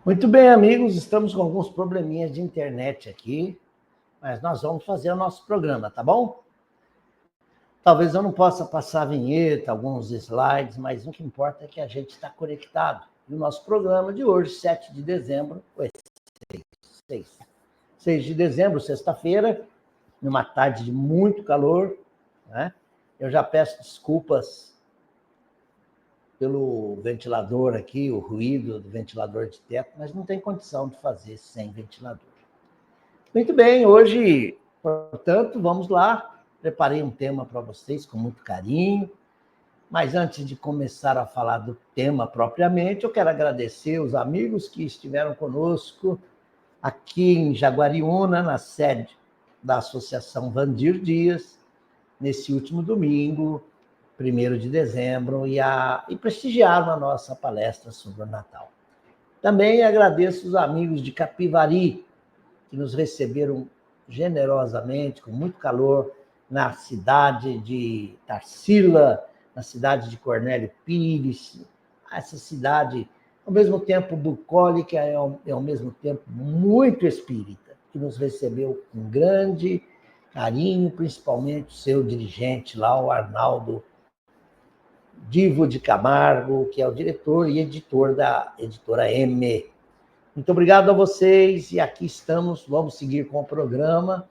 Muito bem, amigos, estamos com alguns probleminhas de internet aqui, mas nós vamos fazer o nosso programa, tá bom? Talvez eu não possa passar a vinheta, alguns slides, mas o que importa é que a gente está conectado. E o nosso programa de hoje, 7 de dezembro, 6 de dezembro, sexta-feira, numa tarde de muito calor, né? Eu já peço desculpas pelo ventilador aqui, o ruído do ventilador de teto, mas não tem condição de fazer sem ventilador. Muito bem, hoje, portanto, vamos lá. Preparei um tema para vocês com muito carinho, mas antes de começar a falar do tema propriamente, eu quero agradecer os amigos que estiveram conosco aqui em Jaguariúna, na sede da Associação Vandir Dias, nesse último domingo, 1º de dezembro, e prestigiaram a nossa palestra sobre o Natal. Também agradeço os amigos de Capivari, que nos receberam generosamente, com muito calor, na cidade de Tarsila, na cidade de Cornélio Pires, essa cidade, ao mesmo tempo bucólica e ao mesmo tempo muito espírita, que nos recebeu com grande carinho, principalmente o seu dirigente lá, o Arnaldo Divo de Camargo, que é o diretor e editor da editora M. Muito obrigado a vocês, e aqui estamos, vamos seguir com o programa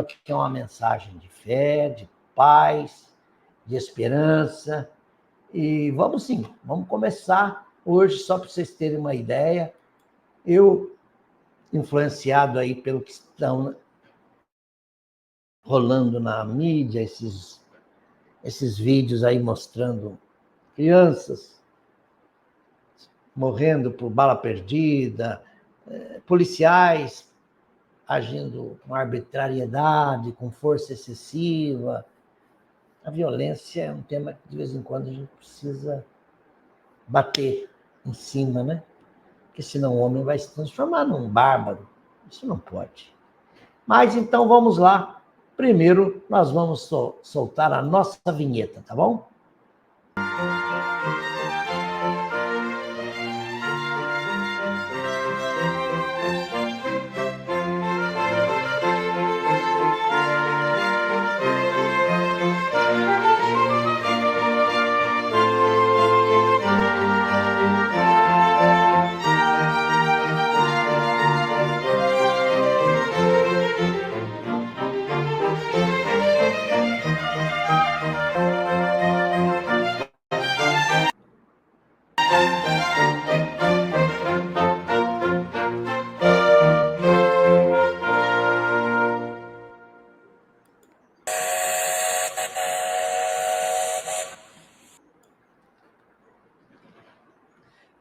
que é uma mensagem de fé, de paz, de esperança, e vamos começar hoje, só para vocês terem uma ideia, eu, influenciado aí pelo que estão rolando na mídia, esses vídeos aí mostrando crianças morrendo por bala perdida, policiais agindo com arbitrariedade, com força excessiva. A violência é um tema que, de vez em quando, a gente precisa bater em cima, né? Porque senão o homem vai se transformar num bárbaro. Isso não pode. Mas, então, vamos lá. Primeiro, nós vamos soltar a nossa vinheta, tá bom?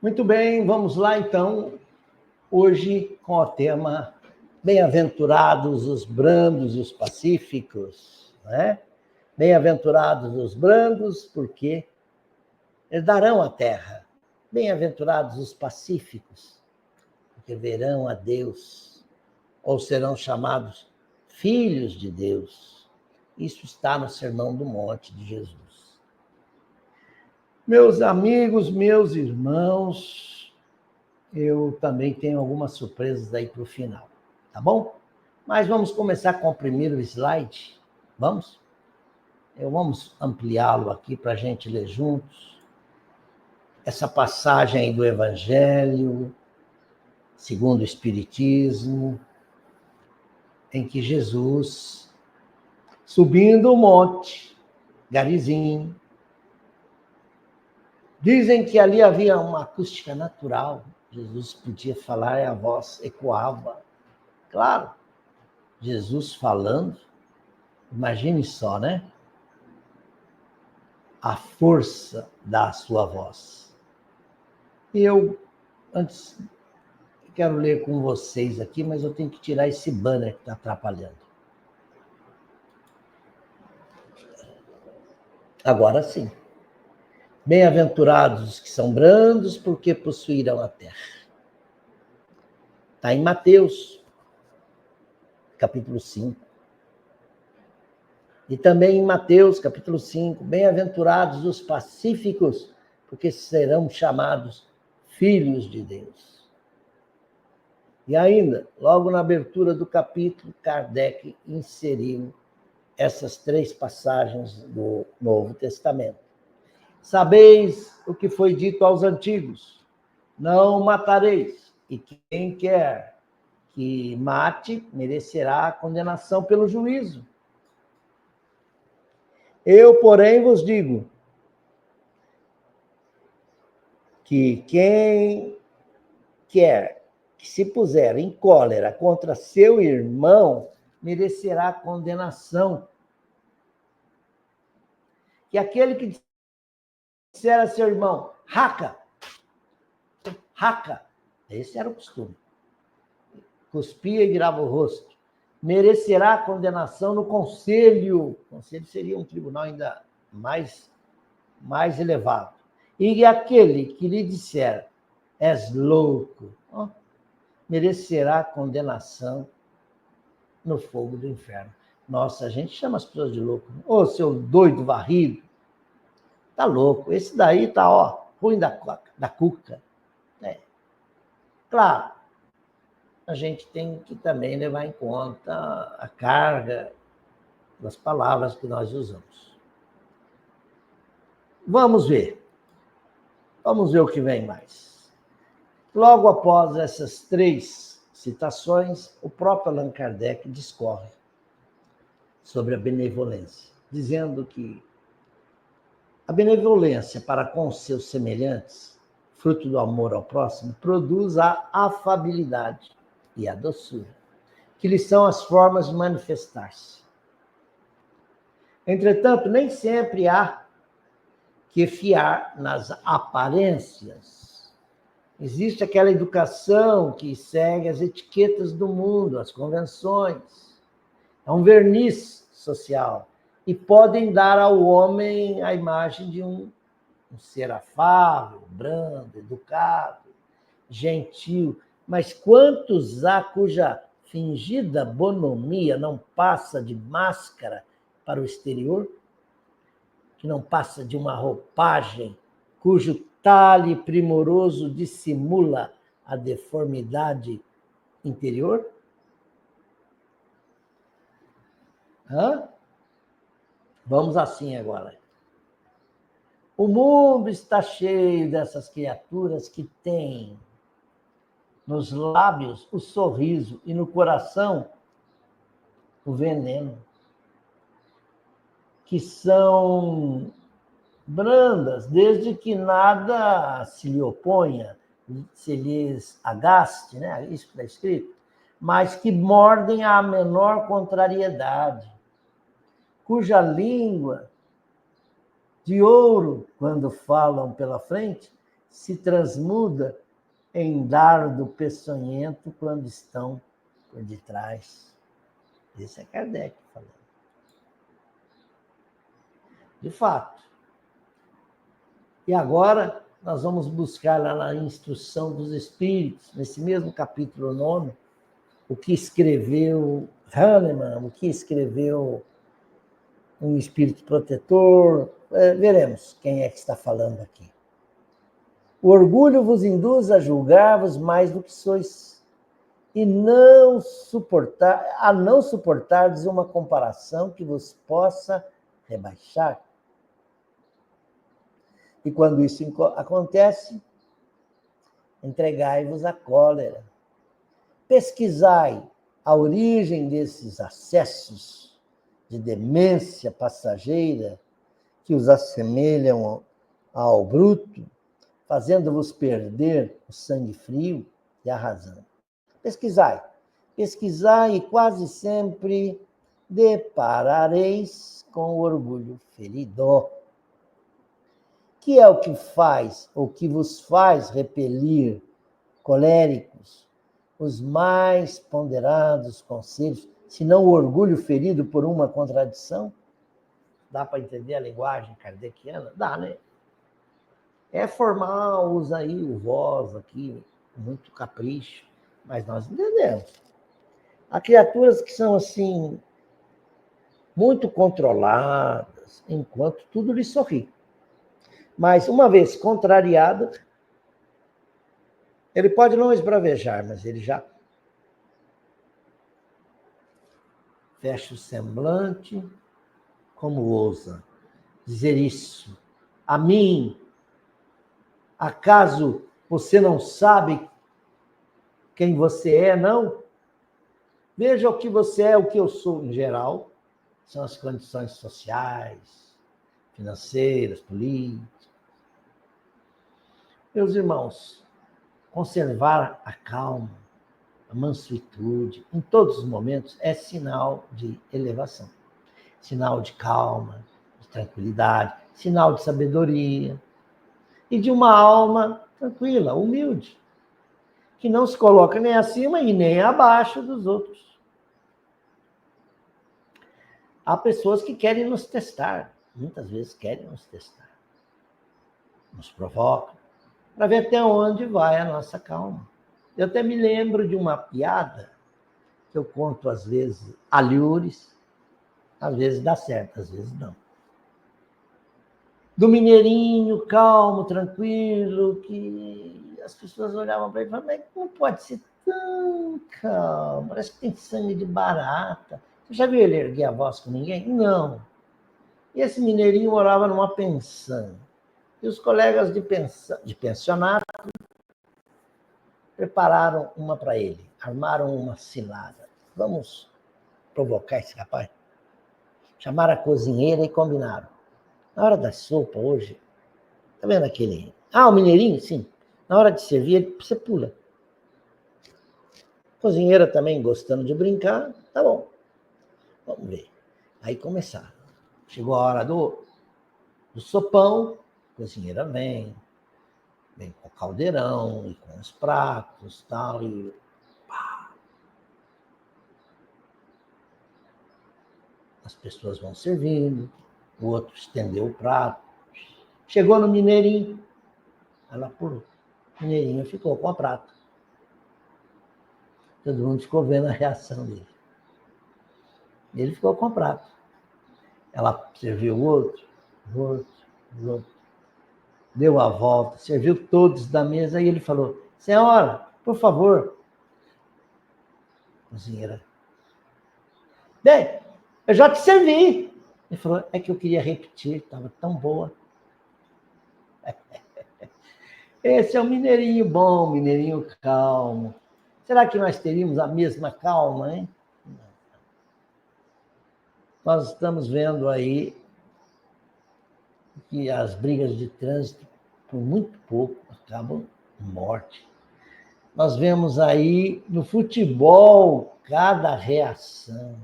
Muito bem, vamos lá então, hoje com o tema Bem-aventurados os brandos e os pacíficos, né? Bem-aventurados os brandos, porque herdarão a terra. Bem-aventurados os pacíficos, porque verão a Deus, ou serão chamados filhos de Deus. Isso está no Sermão do Monte de Jesus. Meus amigos, meus irmãos, eu também tenho algumas surpresas aí para o final, tá bom? Mas vamos começar com o primeiro slide, vamos? Vamos ampliá-lo aqui para a gente ler juntos. Essa passagem aí do Evangelho, segundo o Espiritismo, em que Jesus, subindo o monte, Garizim, dizem que ali havia uma acústica natural. Jesus podia falar e a voz ecoava. Claro, Jesus falando, imagine só, né? A força da sua voz. E eu, antes, quero ler com vocês aqui, mas eu tenho que tirar esse banner que está atrapalhando. Agora sim. Bem-aventurados os que são brandos, porque possuirão a terra. Está em Mateus, capítulo 5. E também em Mateus, capítulo 5, bem-aventurados os pacíficos, porque serão chamados filhos de Deus. E ainda, logo na abertura do capítulo, Kardec inseriu essas 3 passagens do Novo Testamento. Sabeis o que foi dito aos antigos: não matareis, e quem quer que mate merecerá a condenação pelo juízo. Eu, porém, vos digo que quem quer que se puser em cólera contra seu irmão merecerá condenação. Que aquele que disser a seu irmão, raca, esse era o costume, cuspia e virava o rosto, merecerá condenação no conselho. O conselho seria um tribunal ainda mais elevado. E aquele que lhe disser, és louco, merecerá condenação no fogo do inferno. Nossa, a gente chama as pessoas de louco. Ô, seu doido varrido, tá louco. Esse daí tá, ruim da cuca. Claro, a gente tem que também levar em conta a carga das palavras que nós usamos. Vamos ver o que vem mais. Logo após essas 3 citações, o próprio Allan Kardec discorre sobre a benevolência, dizendo que a benevolência para com seus semelhantes, fruto do amor ao próximo, produz a afabilidade e a doçura, que lhes são as formas de manifestar-se. Entretanto, nem sempre há que fiar nas aparências. Existe aquela educação que segue as etiquetas do mundo, as convenções. É um verniz social. E podem dar ao homem a imagem de um ser afável, brando, educado, gentil. Mas quantos há cuja fingida bonomia não passa de máscara para o exterior? Que não passa de uma roupagem cujo talhe primoroso dissimula a deformidade interior? Vamos assim agora. O mundo está cheio dessas criaturas que têm nos lábios o sorriso e no coração o veneno, que são brandas, desde que nada se lhe oponha, se lhes agaste, né? Isso que está escrito, mas que mordem à menor contrariedade, cuja língua de ouro, quando falam pela frente, se transmuda em dardo peçonhento quando estão por detrás. Esse é Kardec falando. De fato. E agora nós vamos buscar lá na Instrução dos Espíritos, nesse mesmo capítulo 9, o que escreveu Hahnemann, o que escreveu um espírito protetor. Veremos quem é que está falando aqui. O orgulho vos induz a julgar-vos mais do que sois, e não suportardes uma comparação que vos possa rebaixar. E quando isso acontece, entregai-vos à cólera. Pesquisai a origem desses acessos de demência passageira que os assemelham ao bruto, fazendo-vos perder o sangue frio e a razão. Pesquisai e quase sempre deparareis com o orgulho ferido, que é o que faz, ou que vos faz repelir, coléricos, os mais ponderados conselhos, senão o orgulho ferido por uma contradição? Dá para entender a linguagem kardeciana? Dá, né? É formal, usa aí o vós aqui, muito capricho, mas nós entendemos. Há criaturas que são assim, muito controladas, enquanto tudo lhe sorri. Mas, uma vez contrariado, ele pode não esbravejar, mas ele já fecha o semblante, como ousa dizer isso? A mim, acaso você não sabe quem você é, não? Veja o que você é, o que eu sou em geral. São as condições sociais, financeiras, políticas. Meus irmãos, conservar a calma, a mansuetude, em todos os momentos, é sinal de elevação. Sinal de calma, de tranquilidade, sinal de sabedoria e de uma alma tranquila, humilde, que não se coloca nem acima e nem abaixo dos outros. Há pessoas que querem nos testar, muitas vezes querem nos testar, nos provocam, para ver até onde vai a nossa calma. Eu até me lembro de uma piada que eu conto às vezes alhures, às vezes dá certo, às vezes não. Do mineirinho, calmo, tranquilo, que as pessoas olhavam para ele e falavam, mas como pode ser tão calmo? Parece que tem sangue de barata. Você já viu ele erguer a voz com ninguém? Não. E esse mineirinho morava numa pensão. E os colegas de pensionato prepararam uma para ele, armaram uma cilada. Vamos provocar esse rapaz? Chamaram a cozinheira e combinaram. Na hora da sopa hoje, tá vendo aquele... o mineirinho? Sim. Na hora de servir, você pula. Cozinheira também gostando de brincar, tá bom. Vamos ver. Aí começaram. Chegou a hora do sopão, a cozinheira vem com o caldeirão e com os pratos tal, e pá. As pessoas vão servindo, o outro estendeu o prato. Chegou no mineirinho, ela pulou. O mineirinho ficou com o prato. Todo mundo ficou vendo a reação dele. Ele ficou com o prato. Ela serviu o outro. Deu a volta, serviu todos da mesa e ele falou, senhora, por favor. Cozinheira. Bem, eu já te servi. Ele falou, é que eu queria repetir, estava tão boa. Esse é um mineirinho bom, mineirinho calmo. Será que nós teríamos a mesma calma, hein? Nós estamos vendo aí que as brigas de trânsito, por muito pouco, acabam em morte. Nós vemos aí no futebol cada reação.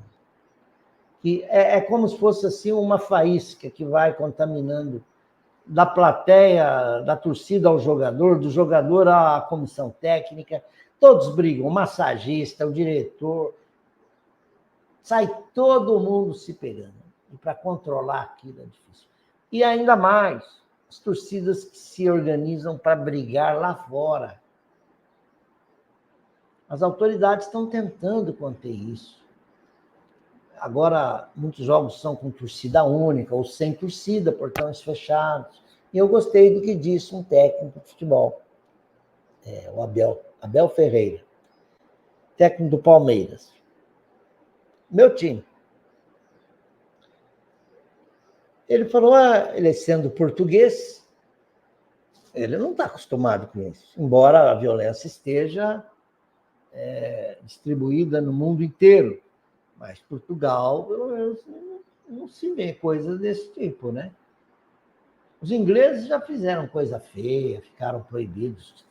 Que é como se fosse assim uma faísca que vai contaminando da plateia, da torcida ao jogador, do jogador à comissão técnica. Todos brigam, o massagista, o diretor. Sai todo mundo se pegando. E para controlar aquilo é difícil. E ainda mais, as torcidas que se organizam para brigar lá fora. As autoridades estão tentando conter isso. Agora, muitos jogos são com torcida única ou sem torcida, portões fechados. E eu gostei do que disse um técnico de futebol, o Abel Ferreira, técnico do Palmeiras. Meu time. Ele falou, ele sendo português, ele não está acostumado com isso, embora a violência esteja distribuída no mundo inteiro. Mas Portugal, pelo menos, não se vê coisas desse tipo, né? Os ingleses já fizeram coisa feia, ficaram proibidos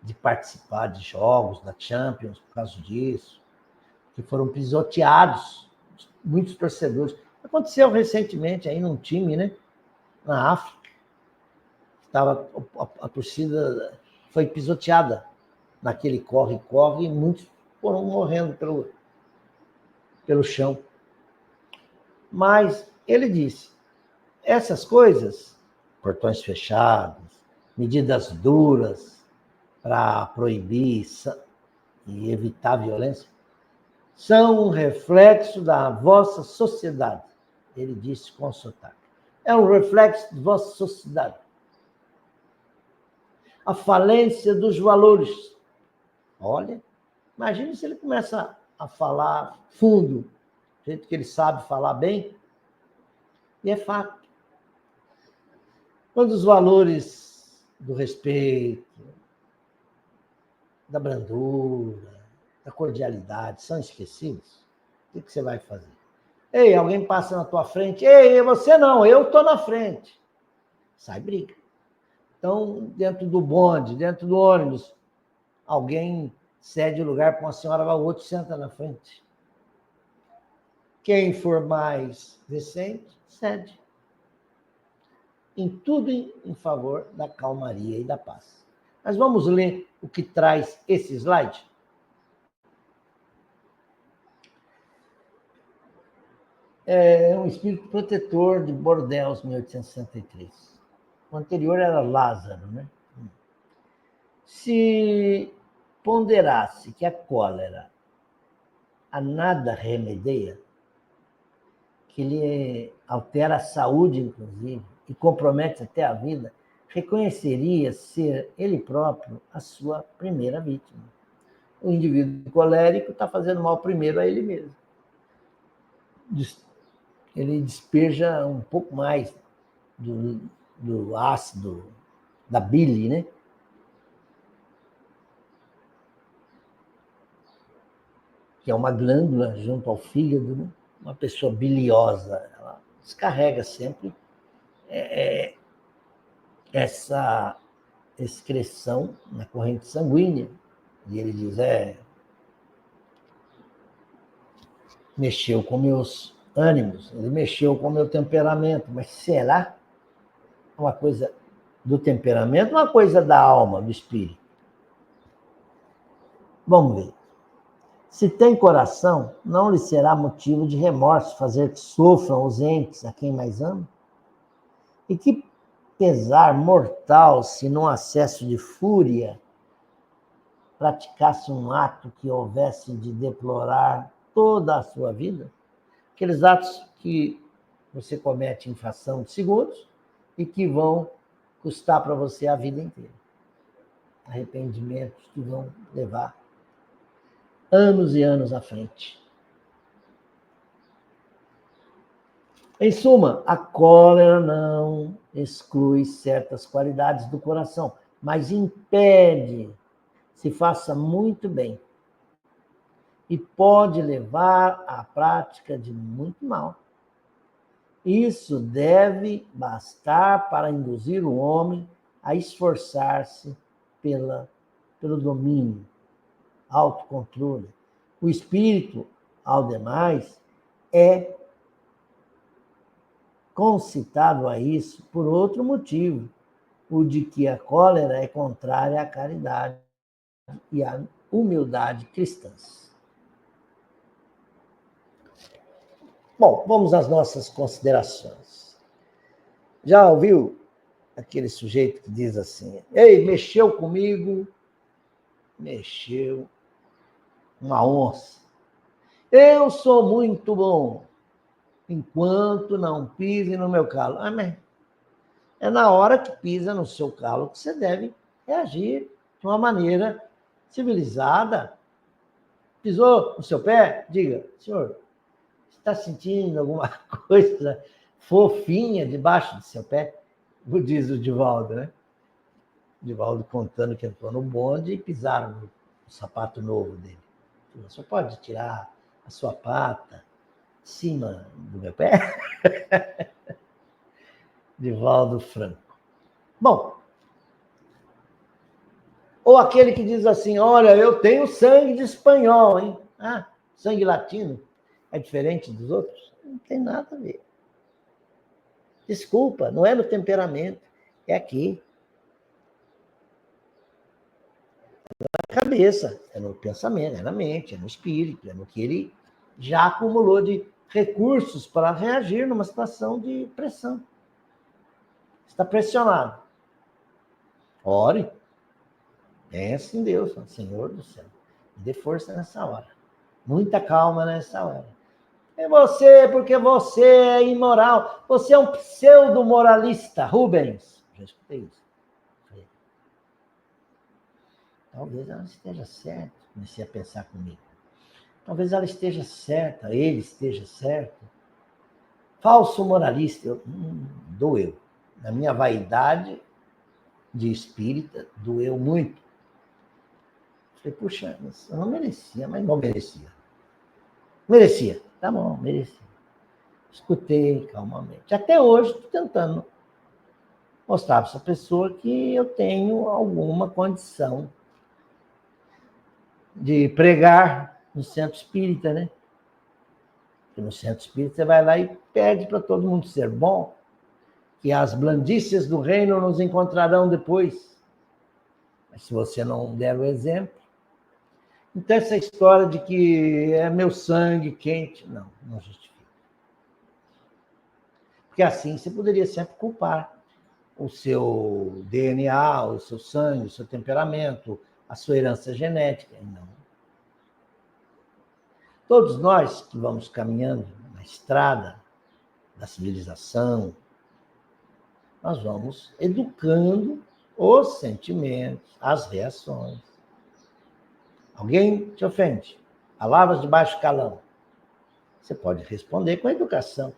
de participar de jogos da Champions por causa disso, que foram pisoteados, muitos torcedores. Aconteceu recentemente aí num time, né? Na África, a torcida foi pisoteada naquele corre-corre e muitos foram morrendo pelo chão. Mas ele disse, essas coisas, portões fechados, medidas duras para proibir e evitar a violência, são um reflexo da vossa sociedade. Ele disse com sotaque. É um reflexo da vossa sociedade. A falência dos valores. Olha, imagine se ele começa a falar fundo do jeito que ele sabe falar bem, e é fato. Quando os valores do respeito, da brandura, da cordialidade são esquecidos, o que você vai fazer? Ei, alguém passa na tua frente, ei, você não, eu estou na frente. Sai briga. Então, dentro do bonde, dentro do ônibus, alguém cede o lugar para uma senhora, o outro senta na frente. Quem for mais decente, cede. Em tudo em favor da calmaria e da paz. Mas vamos ler o que traz esse slide? É um espírito protetor de Bordeaux, 1863. O anterior era Lázaro, né? Se ponderasse que a cólera a nada remedeia, que ele altera a saúde, inclusive, e compromete até a vida, reconheceria ser ele próprio a sua primeira vítima. O indivíduo colérico está fazendo mal primeiro a ele mesmo. Ele despeja um pouco mais do ácido, da bile, né? Que é uma glândula junto ao fígado, né? Uma pessoa biliosa, ela descarrega sempre essa excreção na corrente sanguínea. E ele diz, mexeu com meus ânimos, ele mexeu com meu temperamento, mas será uma coisa do temperamento, uma coisa da alma, do espírito? Vamos ver. Se tem coração, não lhe será motivo de remorso fazer que sofram os entes a quem mais ama? E que pesar mortal se num acesso de fúria praticasse um ato que houvesse de deplorar toda a sua vida? Aqueles atos que você comete em fração de segundos e que vão custar para você a vida inteira. Arrependimentos que vão levar anos e anos à frente. Em suma, a cólera não exclui certas qualidades do coração, mas impede se faça muito bem e pode levar à prática de muito mal. Isso deve bastar para induzir o homem a esforçar-se pelo domínio, autocontrole. O espírito, ao demais, é concitado a isso por outro motivo, o de que a cólera é contrária à caridade e à humildade cristãs. Bom, vamos às nossas considerações. Já ouviu aquele sujeito que diz assim, ei, mexeu comigo, mexeu uma onça. Eu sou muito bom, enquanto não pise no meu calo. Mas é na hora que pisa no seu calo que você deve reagir de uma maneira civilizada. Pisou no seu pé? Diga, senhor, está sentindo alguma coisa fofinha debaixo do seu pé? Diz o Divaldo, né? O Divaldo contando que entrou no bonde e pisaram no sapato novo dele. Você pode tirar a sua pata de cima do meu pé? Divaldo Franco. Bom, ou aquele que diz assim, olha, eu tenho sangue de espanhol, hein? Ah, sangue latino é diferente dos outros? Não tem nada a ver. Desculpa, não é no temperamento, é aqui. É na cabeça, é no pensamento, é na mente, é no espírito, é no que ele já acumulou de recursos para reagir numa situação de pressão. Está pressionado. Ore. Pense em Deus, Senhor do céu. Me dê força nessa hora. Muita calma nessa hora. É você, porque você é imoral. Você é um pseudo-moralista, Rubens. Já escutei isso. Talvez ela esteja certa. Comecei a pensar comigo. Talvez ela esteja certa, ele esteja certo. Falso moralista, doeu. Na minha vaidade de espírita, doeu muito. Falei, puxa, eu não merecia, mas não merecia. Merecia, tá bom, merecia. Escutei calmamente. Até hoje estou tentando mostrar para essa pessoa que eu tenho alguma condição de pregar no centro espírita, né? Porque no centro espírita você vai lá e pede para todo mundo ser bom, que as blandícias do reino nos encontrarão depois. Mas se você não der o exemplo... Então, essa história de que é meu sangue quente, não justifica. Porque assim você poderia sempre culpar o seu DNA, o seu sangue, o seu temperamento, a sua herança genética. Não. Todos nós que vamos caminhando na estrada da civilização, nós vamos educando os sentimentos, as reações. Alguém te ofende, palavras de baixo calão. Você pode responder com a educação.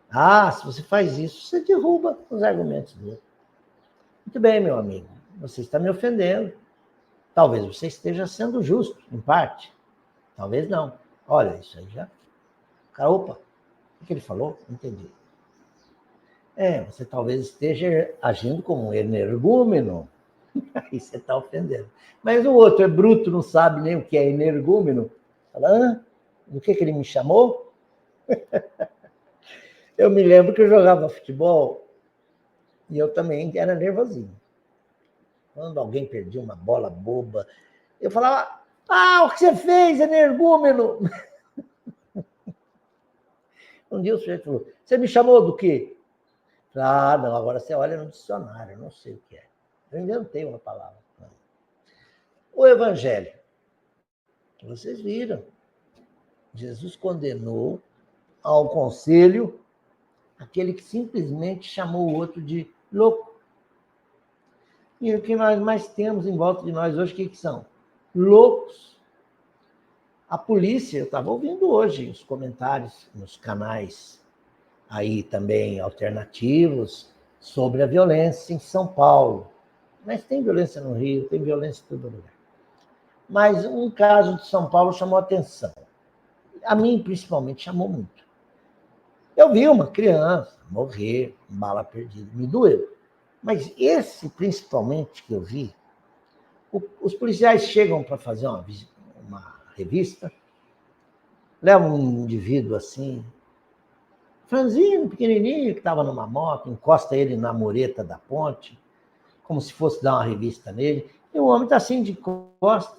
Ah, se você faz isso, você derruba os argumentos dele. Muito bem, meu amigo, você está me ofendendo. Talvez você esteja sendo justo, em parte. Talvez não. Olha, isso aí já... Opa, o que ele falou? Entendi. Você talvez esteja agindo como um energúmeno. Aí você está ofendendo. Mas o outro é bruto, não sabe nem o que é energúmeno. Fala, do que ele me chamou? Eu me lembro que eu jogava futebol e eu também era nervosinho. Quando alguém perdia uma bola boba, eu falava, o que você fez, energúmeno? Um dia o sujeito falou, você me chamou do quê? Não, agora você olha no dicionário, eu não sei o que é. Eu inventei uma palavra. Não. O evangelho, vocês viram, Jesus condenou ao conselho aquele que simplesmente chamou o outro de louco. E o que nós mais temos em volta de nós hoje, o que são? Loucos. A polícia, eu estava ouvindo hoje os comentários nos canais aí também alternativos sobre a violência em São Paulo. Mas tem violência no Rio, tem violência em todo lugar. Mas um caso de São Paulo chamou a atenção. A mim, principalmente, chamou muito. Eu vi uma criança morrer, bala perdida, me doeu. Mas esse, principalmente, que eu vi, os policiais chegam para fazer uma revista, levam um indivíduo assim, franzino, pequenininho, que estava numa moto, encosta ele na mureta da ponte, como se fosse dar uma revista nele, e o homem está assim de costa,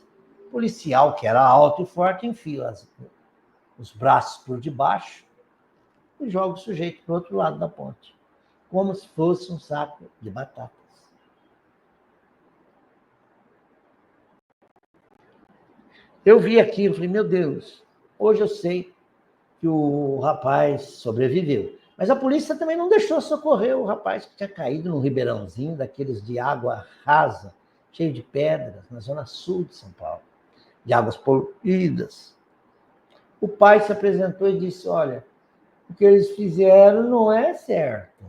policial, que era alto e forte, enfia os braços por debaixo e joga o sujeito para o outro lado da ponte, como se fosse um saco de batatas. Eu vi aquilo, falei, meu Deus, hoje eu sei que o rapaz sobreviveu. Mas a polícia também não deixou socorrer o rapaz que tinha caído num ribeirãozinho, daqueles de água rasa, cheio de pedras, na zona sul de São Paulo, de águas poluídas. O pai se apresentou e disse, olha, o que eles fizeram não é certo.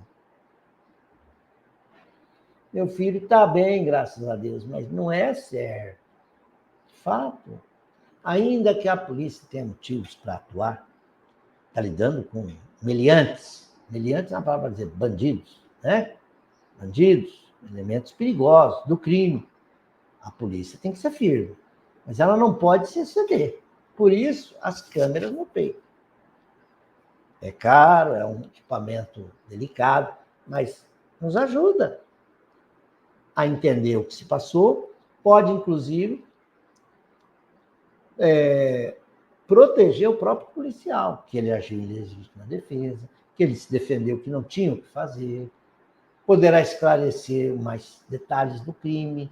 Meu filho está bem, graças a Deus, mas não é certo. Fato. Ainda que a polícia tenha motivos para atuar, está lidando com meliantes. Meliantes é uma palavra para dizer bandidos, né? Bandidos, elementos perigosos do crime. A polícia tem que ser firme, mas ela não pode se exceder. Por isso, as câmeras no peito. É caro, é um equipamento delicado, mas nos ajuda a entender o que se passou, pode, inclusive, proteger o próprio policial, que ele agiu em legítima defesa, que ele se defendeu que não tinha o que fazer, poderá esclarecer mais detalhes do crime,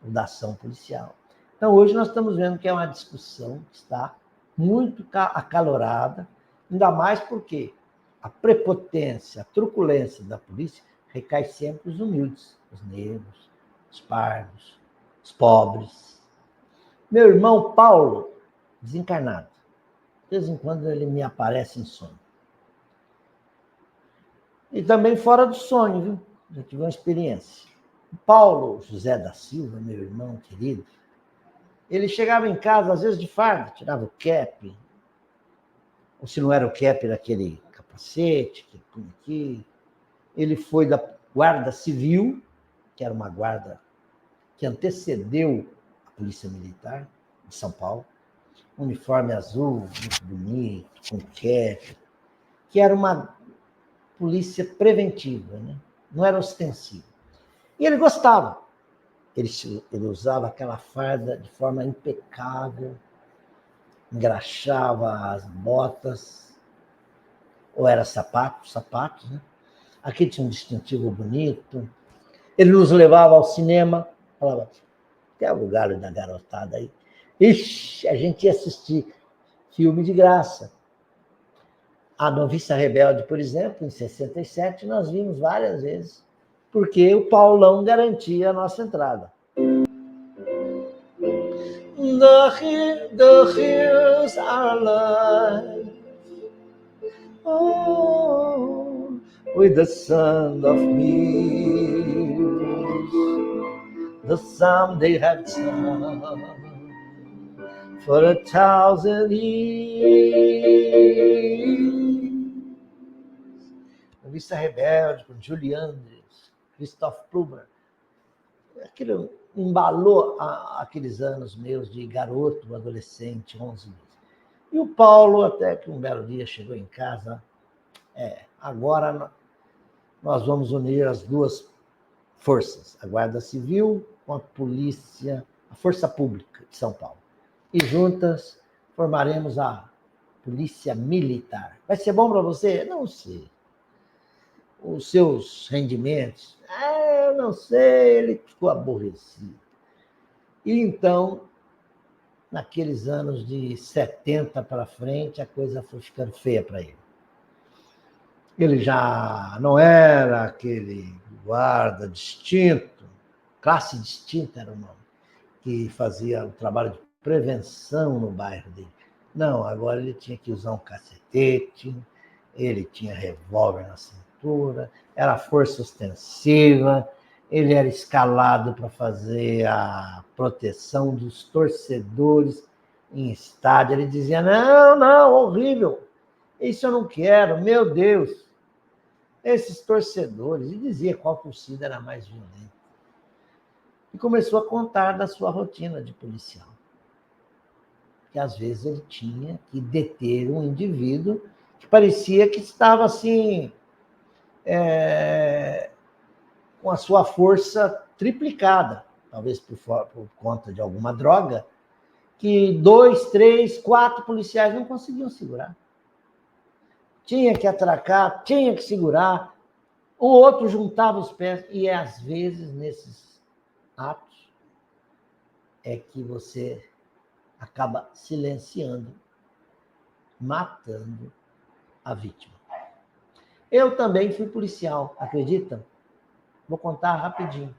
da ação policial. Então, hoje nós estamos vendo que é uma discussão que está muito acalorada, ainda mais porque a prepotência, a truculência da polícia recai sempre os humildes, os negros, os pardos, os pobres. Meu irmão Paulo desencarnado. De vez em quando ele me aparece em sonho. E também fora do sonho, viu? Já tive uma experiência. O Paulo José da Silva, meu irmão querido, ele chegava em casa, às vezes de farda, tirava o cap, ou se não era o cap, era aquele capacete que punha aqui. Ele foi da Guarda Civil, que era uma guarda que antecedeu a Polícia Militar de São Paulo, uniforme azul, muito bonito, com cap, que era uma polícia preventiva, né? Não era ostensiva. E ele gostava. Ele usava aquela farda de forma impecável, engraxava as botas, ou era sapatos, né? Aqui tinha um distintivo bonito. Ele nos levava ao cinema, falava, tem o lugar da garotada aí. Ixi, a gente ia assistir filme de graça. A Noviça Rebelde, por exemplo, em 67, nós vimos várias vezes, porque o Paulão garantia a nossa entrada. The hills are alive, oh, with the sound of hills, the sound they have sung for 1,000 years. Noviça Rebelde, com Julie Andrews, Christoph Plummer. Aquilo embalou aqueles anos meus de garoto, adolescente, 11 meses. E o Paulo, até que um belo dia chegou em casa, agora nós vamos unir as duas forças, a Guarda Civil com a Polícia, a Força Pública de São Paulo. E juntas formaremos a Polícia Militar. Vai ser bom para você? Não sei. Os seus rendimentos? Eu não sei, ele ficou aborrecido. E então, naqueles anos de 70 para frente, a coisa foi ficando feia para ele. Ele já não era aquele guarda distinto, classe distinta era o nome, que fazia o trabalho de prevenção no bairro dele. Não, agora ele tinha que usar um cacetete, ele tinha revólver na cintura, era força ostensiva, ele era escalado para fazer a proteção dos torcedores em estádio. Ele dizia, não, horrível, isso eu não quero, meu Deus. Esses torcedores, e dizia qual torcida era mais violenta. E começou a contar da sua rotina de policial. Que às vezes ele tinha que deter um indivíduo que parecia que estava assim, com a sua força triplicada, talvez por conta de alguma droga, que 2, 3, 4 policiais não conseguiam segurar. Tinha que atracar, tinha que segurar, o outro juntava os pés, e às vezes nesses atos é que você acaba silenciando, matando a vítima. Eu também fui policial, acredita? Vou contar rapidinho.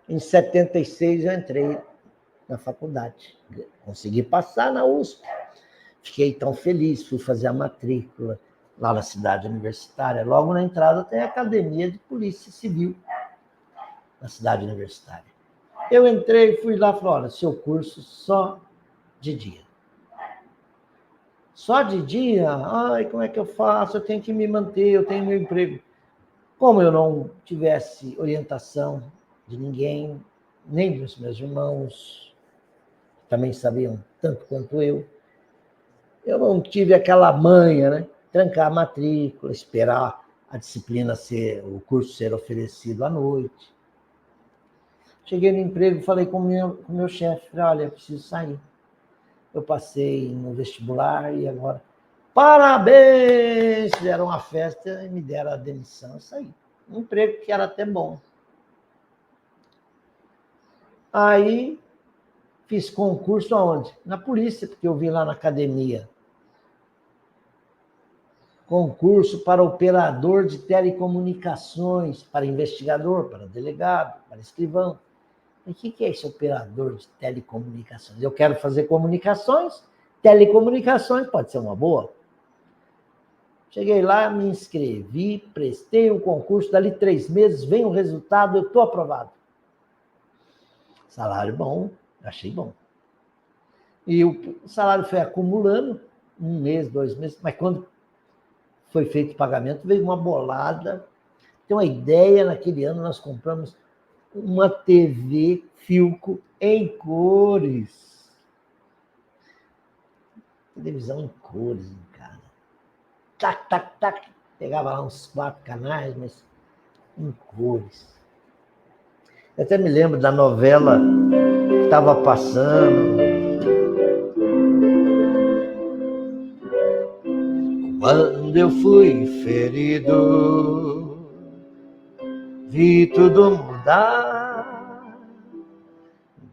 Em 76 eu entrei na faculdade, consegui passar na USP. Fiquei tão feliz, fui fazer a matrícula lá na cidade universitária. Logo na entrada tem a Academia de Polícia Civil, na cidade universitária. Eu entrei, fui lá e falei, olha, seu curso só de dia. Só de dia? Ai, como é que eu faço? Eu tenho que me manter, eu tenho meu emprego. Como eu não tivesse orientação de ninguém, nem dos meus irmãos, também sabiam tanto quanto eu não tive aquela manha, né? Trancar a matrícula, esperar a disciplina o curso ser oferecido à noite. Cheguei no emprego, falei com o meu chefe, olha, eu preciso sair. Eu passei no vestibular e agora, parabéns! Fizeram uma festa e me deram a demissão, eu saí. Um emprego que era até bom. Aí, fiz concurso aonde? Na polícia, porque eu vi lá na academia. Concurso para operador de telecomunicações, para investigador, para delegado, para escrivão. O que é esse operador de telecomunicações? Eu quero fazer comunicações, telecomunicações pode ser uma boa. Cheguei lá, me inscrevi, prestei o concurso, dali 3 meses, vem o resultado, eu estou aprovado. Salário bom, achei bom. E o salário foi acumulando, 1 mês, 2 meses, mas quando foi feito o pagamento, veio uma bolada. Tem uma ideia, naquele ano nós compramos uma TV Philco em cores. Televisão em cores em casa. Tac, tac, tac. Pegava lá uns 4 canais, mas em cores. Eu até me lembro da novela que estava passando. Quando eu fui ferido, vi tudo mudar,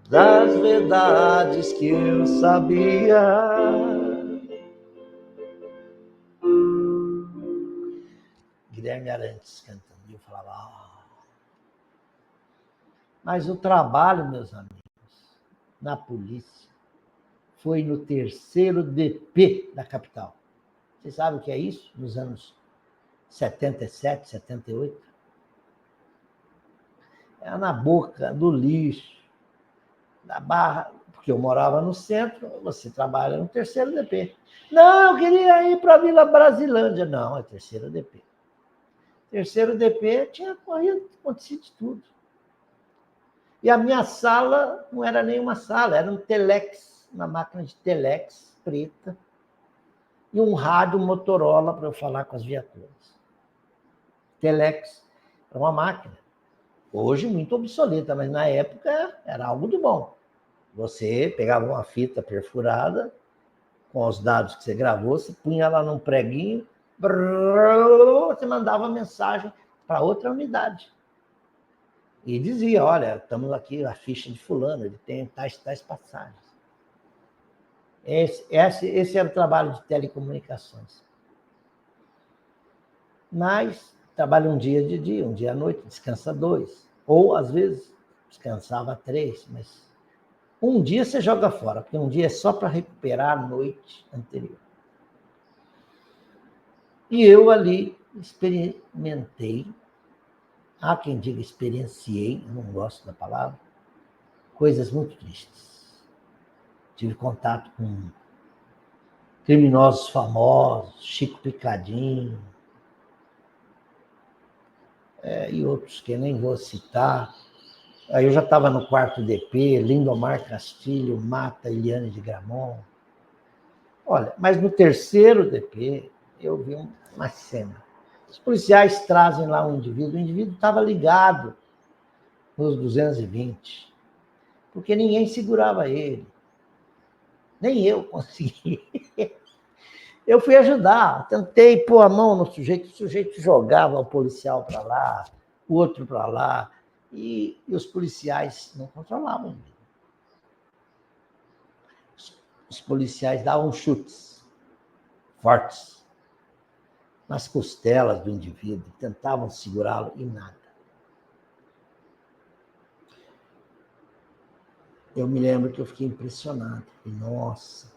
das verdades que eu sabia. Guilherme Arantes cantando, e eu falava... Mas o trabalho, meus amigos, na polícia, foi no 3º DP da capital. Você sabe o que é isso? Nos anos 77, 78? Era na boca do lixo, da Barra, porque eu morava no centro, você trabalha no 3º DP. Não, eu queria ir para a Vila Brasilândia. Não, é 3º DP. 3º DP tinha acontecido de tudo. E a minha sala não era nenhuma sala, era um telex, uma máquina de telex preta, e um rádio Motorola para eu falar com as viaturas. Telex era uma máquina. Hoje muito obsoleta, mas na época era algo de bom. Você pegava uma fita perfurada com os dados que você gravou, você punha lá num preguinho, você mandava mensagem para outra unidade. E dizia, olha, estamos aqui, a ficha de fulano, ele tem tais passagens. Esse era o trabalho de telecomunicações. Mas trabalha um dia de dia, um dia à noite, descansa 2. Ou, às vezes, descansava 3, mas um dia você joga fora, porque um dia é só para recuperar a noite anterior. E eu ali experimentei, há quem diga experienciei, eu não gosto da palavra, coisas muito tristes. Tive contato com criminosos famosos, Chico Picadinho, e outros que eu nem vou citar. Aí eu já estava no 4º DP, Lindomar Castilho, Mata, Eliane de Gramont. Olha, mas no 3º DP eu vi uma cena. Os policiais trazem lá um indivíduo, o indivíduo estava ligado nos 220, porque ninguém segurava ele. Nem eu consegui. Eu fui ajudar, tentei pôr a mão no sujeito, o sujeito jogava o policial para lá, o outro para lá, e os policiais não controlavam ele. Os policiais davam chutes fortes nas costelas do indivíduo, tentavam segurá-lo e nada. Eu me lembro que eu fiquei impressionado. Nossa!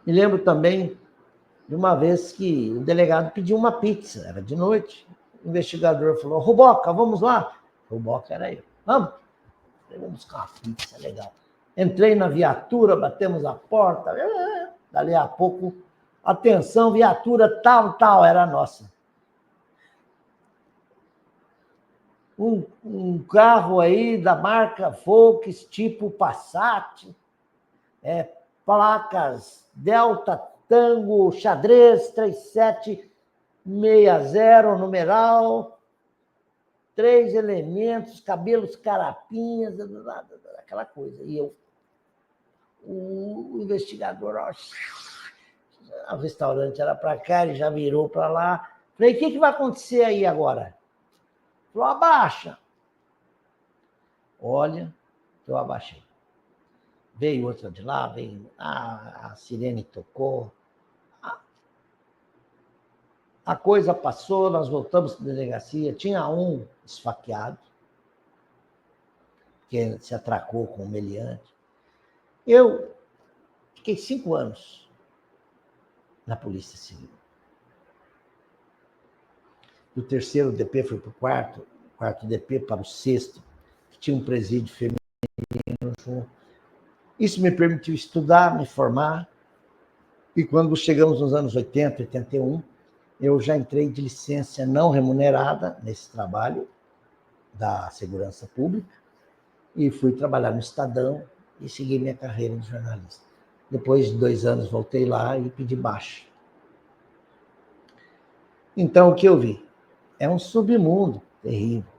Me lembro também de uma vez que o delegado pediu uma pizza, era de noite. O investigador falou, Ruboca, vamos lá? Ruboca era eu. Vamos buscar uma pizza, legal. Entrei na viatura, batemos a porta, dali a pouco, atenção, viatura tal, era nossa. Um carro aí da marca Volks, tipo Passat, placas Delta Tango Xadrez 3760, numeral, 3 elementos, cabelos carapinhas, aquela coisa. E eu, o investigador, o restaurante era para cá, ele já virou para lá. Falei, o que vai acontecer aí agora? Falou, abaixa. Olha, eu abaixei. Veio outra de lá, veio a sirene tocou. A coisa passou, nós voltamos para a delegacia, tinha um esfaqueado, porque se atracou com o meliante. Eu fiquei 5 anos na Polícia Civil. Do 3º DP fui para o 4º DP para o 6º, que tinha um presídio feminino junto. Isso me permitiu estudar, me formar, e quando chegamos nos anos 80, 81, eu já entrei de licença não remunerada nesse trabalho da segurança pública e fui trabalhar no Estadão e segui minha carreira de jornalista. Depois de 2 anos voltei lá e pedi baixa. Então o que eu vi? É um submundo terrível.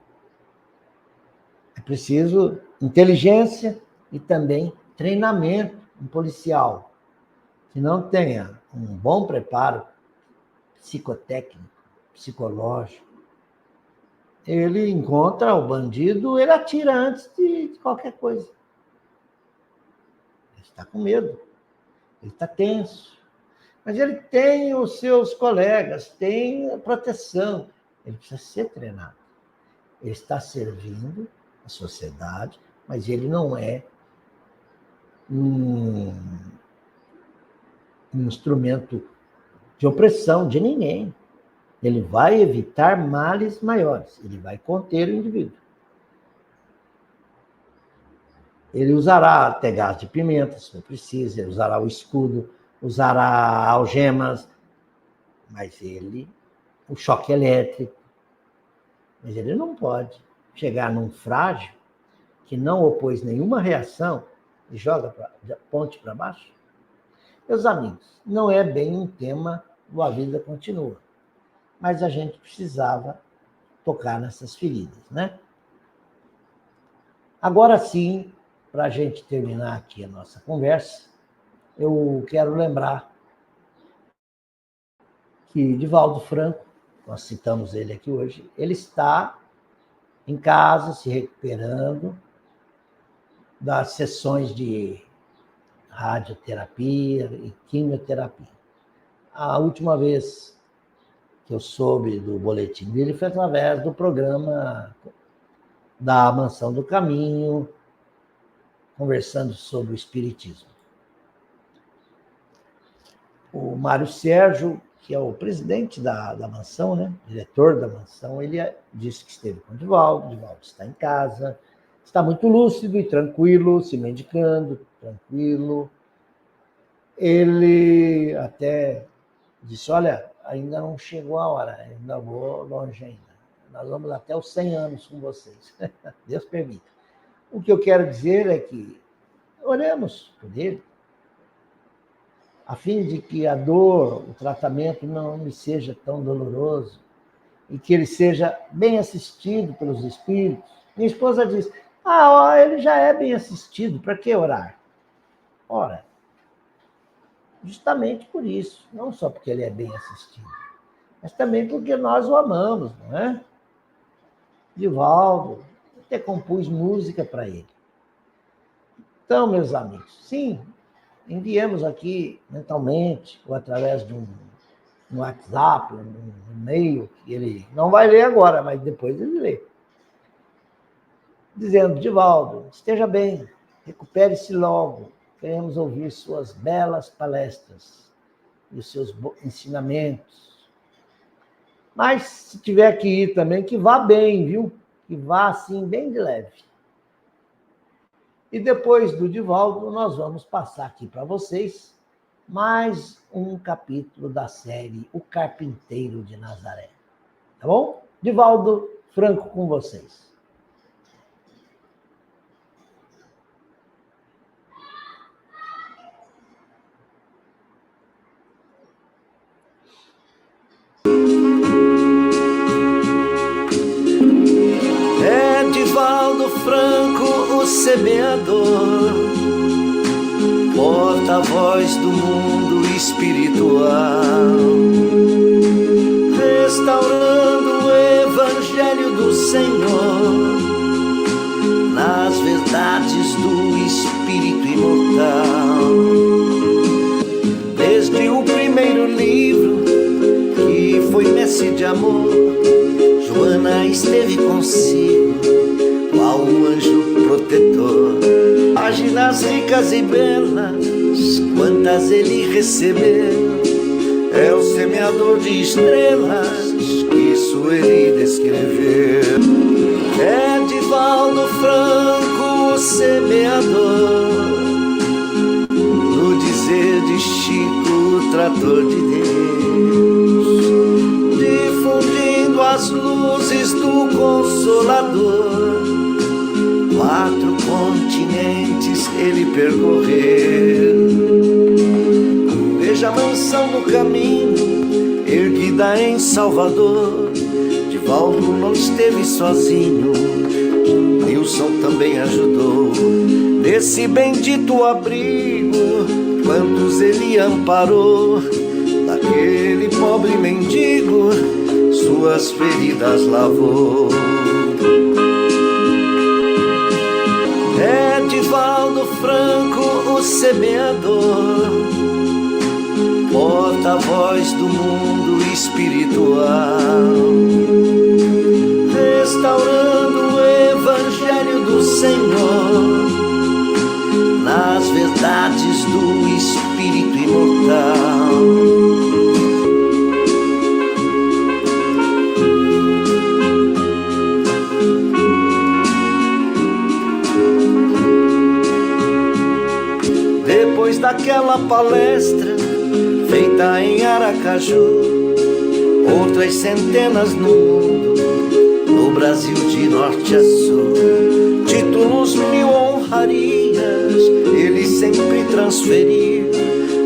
É preciso inteligência e também treinamento um policial que não tenha um bom preparo psicotécnico, psicológico. Ele encontra o bandido, ele atira antes de qualquer coisa. Ele está com medo, ele está tenso. Mas ele tem os seus colegas, tem a proteção. Ele precisa ser treinado. Ele está servindo a sociedade, mas ele não é um instrumento de opressão de ninguém. Ele vai evitar males maiores, ele vai conter o indivíduo. Ele usará até gás de pimenta, se for preciso, ele usará o escudo, usará algemas, mas o choque elétrico, mas ele não pode chegar num frágil que não opôs nenhuma reação e joga a ponte para baixo. Meus amigos, não é bem um tema do A Vida Continua, mas a gente precisava tocar nessas feridas, né? Agora sim, para a gente terminar aqui a nossa conversa, eu quero lembrar que Divaldo Franco, nós citamos ele aqui hoje, ele está em casa, se recuperando das sessões de radioterapia e quimioterapia. A última vez que eu soube do boletim dele foi através do programa da Mansão do Caminho, conversando sobre o espiritismo. O Mário Sérgio, que é o presidente da mansão, né? Diretor da mansão, ele disse que esteve com o Divaldo está em casa, está muito lúcido e tranquilo, se medicando, tranquilo. Ele até disse, olha, ainda não chegou a hora, ainda vou longe ainda. Nós vamos até os 100 anos com vocês. Deus permita. O que eu quero dizer é que oremos por ele, a fim de que a dor, o tratamento não lhe seja tão doloroso e que ele seja bem assistido pelos espíritos. Minha esposa diz, ele já é bem assistido, para que orar? Ora, justamente por isso, não só porque ele é bem assistido, mas também porque nós o amamos, não é? Divaldo até compus música para ele. Então, meus amigos, sim, enviemos aqui mentalmente, ou através de um WhatsApp, um e-mail, que ele não vai ler agora, mas depois ele lê. Dizendo, Divaldo, esteja bem, recupere-se logo, queremos ouvir suas belas palestras e os seus ensinamentos. Mas, se tiver que ir também, que vá bem, viu? Que vá, assim, bem de leve. E depois do Divaldo, nós vamos passar aqui para vocês mais um capítulo da série O Carpinteiro de Nazaré. Tá bom? Divaldo Franco com vocês. É Divaldo Franco, o semeador, porta-voz do mundo espiritual, restaurando o Evangelho do Senhor nas verdades do Espírito imortal. Desde o primeiro livro, que foi Messe de Amor, Joana esteve consigo, qual um anjo protetor. protetor. Páginas ricas e belas, quantas ele recebeu. É o semeador de estrelas, isso ele descreveu. É Divaldo Franco, o semeador, no dizer de Chico, o trator de Deus, difundindo as luzes do Consolador. 4 continentes ele percorreu. Veja a mansão do caminho, erguida em Salvador. Divaldo não esteve sozinho, Nilson também ajudou. Nesse bendito abrigo, quantos ele amparou. Daquele pobre mendigo, suas feridas lavou. É Divaldo Franco, o semeador, porta-voz do mundo espiritual, restaurando o Evangelho do Senhor nas verdades do Espírito imortal. Depois daquela palestra feita em Aracaju, outras centenas no mundo, no Brasil de norte a sul. Títulos, 1000 honrarias, ele sempre transferiu.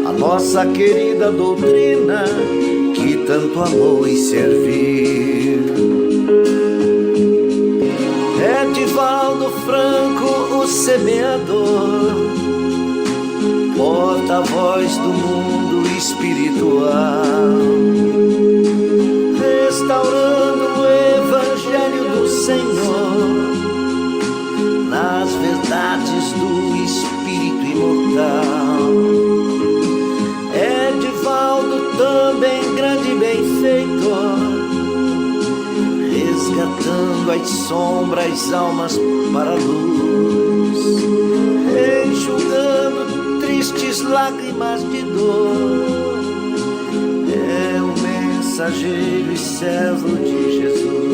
A nossa querida doutrina, que tanto amou e serviu. É Divaldo Franco, o semeador, porta-voz do mundo espiritual, restaurando o Evangelho do Senhor nas verdades do Espírito imortal. É Divaldo também grande benfeitor, resgatando as sombras, almas para a luz, enxugando tristes lágrimas de dor. É o mensageiro e servo de Jesus.